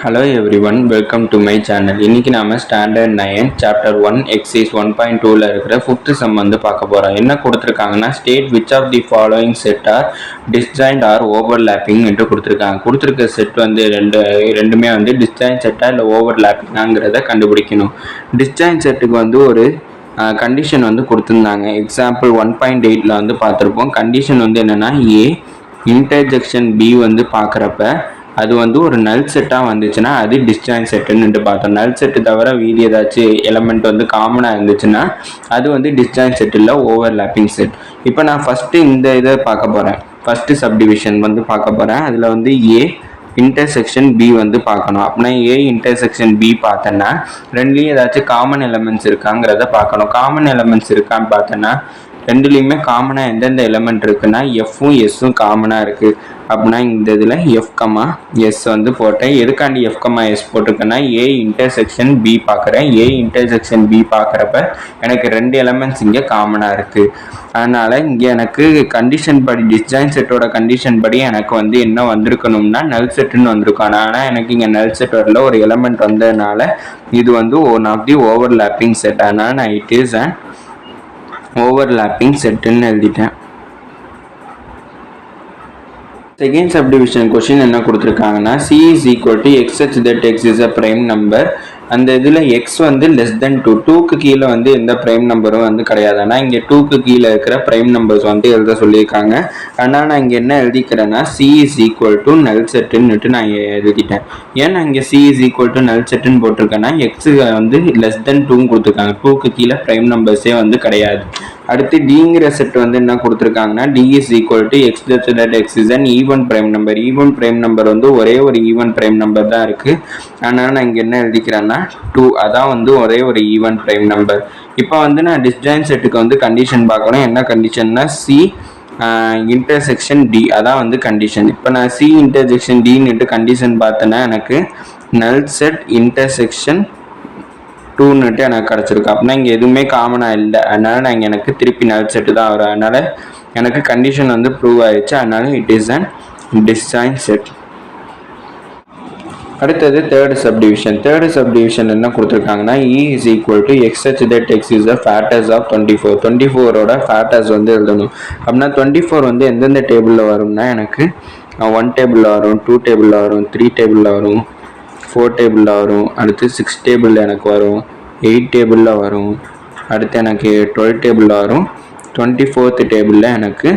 Hello everyone, welcome to my channel. இன்னைக்கு நாம standard 9 chapter 1 exercise 1.2ல இருக்கிற 5th சம் வந்து பார்க்க போறோம். என்ன கொடுத்திருக்காங்கன்னா state which of the following set are disjoint or overlapping என்று கொடுத்திருக்காங்க. கொடுத்திருக்க செட் வந்து ரெண்டுமே வந்து disjoint செட்டா இல்ல ஓவர்லாப்பிங்காங்கிறத கண்டுபிடிக்கணும். disjoint செட்டுக்கு வந்து ஒரு கண்டிஷன் வந்து கொடுத்திருந்தாங்க. எக்ஸாம்பிள் 1.8ல வந்து பார்த்திருப்போம். கண்டிஷன் வந்து என்னன்னா A இன்டர்செக்ஷன் B வந்து பார்க்குறப்ப அது வந்து ஒரு நல் செட்டாக வந்துச்சுன்னா அது டிஸ்ஜாயின்ட் செட்டுன்னு பார்த்தோம். நல் செட்டு தவிர வீதி ஏதாச்சும் எலமெண்ட் வந்து காமனாக இருந்துச்சுன்னா அது வந்து டிஸ்ஜாயின்ட் செட் இல்லை, ஓவர்லாப்பிங் செட். இப்போ நான் ஃபஸ்ட்டு இந்த இதை பார்க்க போகிறேன். ஃபஸ்ட்டு சப்டிவிஷன் வந்து பார்க்க போகிறேன். அதில் வந்து ஏ இன்டர்செக்ஷன் பி வந்து பார்க்கணும். அப்படின்னா ஏ இன்டர்செக்ஷன் பி பார்த்தேன்னா ரெண்டுலேயும் ஏதாச்சும் காமன் எலமெண்ட்ஸ் இருக்காங்கிறத பார்க்கணும். காமன் எலமெண்ட்ஸ் இருக்கான்னு பார்த்தோன்னா ரெண்டுலேயுமே காமனாக எந்தெந்த எலமெண்ட் இருக்குன்னா எஃப்பும் எஸ்ஸும் காமனாக இருக்குது. அப்படின்னா இந்த இதில் எஃப் கமா எஸ் வந்து போட்டேன். எதுக்காண்டி எஃப் கமா எஸ் போட்டிருக்கேன்னா ஏ இன்டர்செக்ஷன் பி பார்க்குறேன். ஏ இன்டர்செக்ஷன் பி பார்க்குறப்ப எனக்கு ரெண்டு எலமெண்ட்ஸ் இங்கே காமனாக இருக்குது. அதனால் இங்கே எனக்கு கண்டிஷன் படி டிஸ்ஜாயின்ட் செட்டோட கண்டிஷன் படி எனக்கு வந்து என்ன வந்திருக்கணும்னா நல் செட்டுன்னு வந்திருக்கும். ஆனால் எனக்கு இங்கே நல் செட் வரல, ஒரு எலமெண்ட் வந்ததுனால இது வந்து one of the overlapping set. அதனால் நான் இட் இஸ் அண்ட் ஓவர்லாப்பிங் செட்டுன்னு எழுதிட்டேன். செகண்ட் சப்டிவிஷன் கொஸ்டின் என்ன கொடுத்துருக்காங்கன்னா C is equal to x such that x is a prime number. அந்த இதில் எக்ஸ் வந்து லெஸ் தென் 2, 2க்கு கீழே வந்து எந்த ப்ரைம் நம்பரும் வந்து கிடையாது. ஆனால் இங்கே 2க்கு கீழே இருக்கிற ப்ரைம் நம்பர்ஸ் வந்து எழுத சொல்லியிருக்காங்க. ஆனால் நான் இங்கே என்ன எழுதிக்கிறேன்னா C is equal to நல் செட்டுன்னுட்டு நான் எழுதிட்டேன். ஏன் நான் இங்கே C is equal to நல் செட்டுன்னு போட்டிருக்கேன்னா எக்ஸு வந்து லெஸ் தென் 2ன்னு கொடுத்துருக்காங்க. 2க்கு கீழே ப்ரைம் நம்பர்ஸே வந்து கிடையாது. அடுத்து டிங்கிற செட் வந்து என்ன கொடுத்துருக்காங்கன்னா D is equal to x such that x is an even prime number. Even prime number வந்து ஒரே ஒரு ஈவன் ப்ரைம் நம்பர் தான் இருக்குது. ஆனால் நான் இங்கே என்ன எழுதிக்கிறேன்னா 2, அதான் வந்து ஒரே ஒரு ஈவன் ப்ரைம் நம்பர். இப்போ வந்து நான் டிஸ்ஜாயின்ட் செட்டுக்கு வந்து கண்டிஷன் பார்க்கணும். என்ன கண்டிஷன்னா C இன்டர்செக்ஷன் D, அதான் வந்து கண்டிஷன். இப்போ நான் C இன்டர்செக்ஷன் Dன்னுட்டு கண்டிஷன் பார்த்தேன்னா எனக்கு நல் செட் இன்டர்செக்ஷன் 2ன்னுட்டு எனக்கு கிடச்சிருக்கு. அப்படின்னா இங்கே எதுவுமே காமனாக இல்லை. அதனால் நான் எனக்கு திருப்பி நல் செட்டு தான் வரும். அதனால் எனக்கு கண்டிஷன் வந்து ப்ரூவ் ஆயிடுச்சு. அதனால it is an disjoint set. அடுத்தது தேர்ட் சப்டிவிஷன். தேர்ட் சப்டிவிஷன் என்ன கொடுத்துருக்காங்கன்னா E is equal to x such that x is the factors of 24. 24ஓட factors வந்து எழுதணும். அப்படின்னா 24 வந்து எந்தெந்த டேபிளில் வரும்னா எனக்கு 1 டேபிளில் வரும், 2 டேபிளில் வரும், 3 டேபிளில் வரும், 4 டேபிளில் வரும், அடுத்து 6 டேபிளில் எனக்கு வரும், 8 டேபிளில் வரும், அடுத்து எனக்கு 12 டேபிளில் வரும், 24th டேபிளில் எனக்கு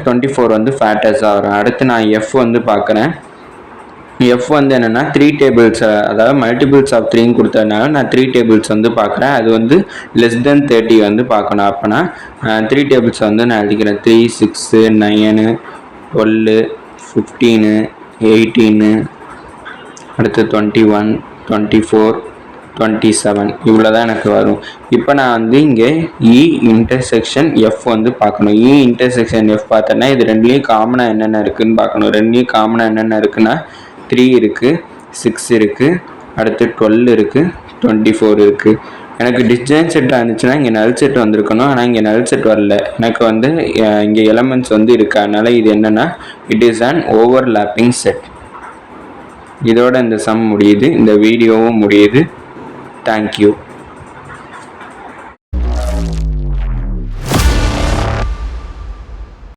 24 வந்து ஃபேக்டர்ஸாக வரும். அடுத்து நான் எஃப் வந்து பார்க்குறேன். எஃப் வந்து என்னென்னா 3 டேபிள்ஸ், அதாவது மல்டிபிள்ஸ் ஆஃப் 3ன்னு கொடுத்ததுனால நான் 3 டேபிள்ஸ் வந்து பார்க்குறேன். அது வந்து லெஸ் தென் 30 வந்து பார்க்கணும். அப்போனா 3 டேபிள்ஸ் வந்து நான் எழுதிக்கிறேன். 3, 6, 9, 12, 15, 18, அடுத்து 21, 24, 27 இவ்வளோ தான் எனக்கு வரும். இப்போ நான் வந்து இங்கே E இன்டர்செக்ஷன் எஃப் வந்து பார்க்கணும். E இன்டர்செக்ஷன் எஃப் பார்த்தோன்னா இது ரெண்டுலேயும் காமனாக என்னென்ன இருக்குதுன்னு பார்க்கணும். ரெண்டுலேயும் காமனாக என்னென்ன இருக்குன்னா 3 இருக்குது, 6 இருக்குது, அடுத்து 12 இருக்குது, 24 இருக்குது. எனக்கு டிஸ்ஜாயின்ட் செட்டாக இருந்துச்சுன்னா இங்கே நல் செட் வந்திருக்கணும். ஆனால் இங்கே நல் செட் வரல. எனக்கு வந்து இங்கே எலமெண்ட்ஸ் வந்து இருக்குது. அதனால் இது என்னென்னா it is an overlapping set. இதோட இந்த சம் முடியுது, இந்த வீடியோவும் முடியுது. தேங்க்யூ.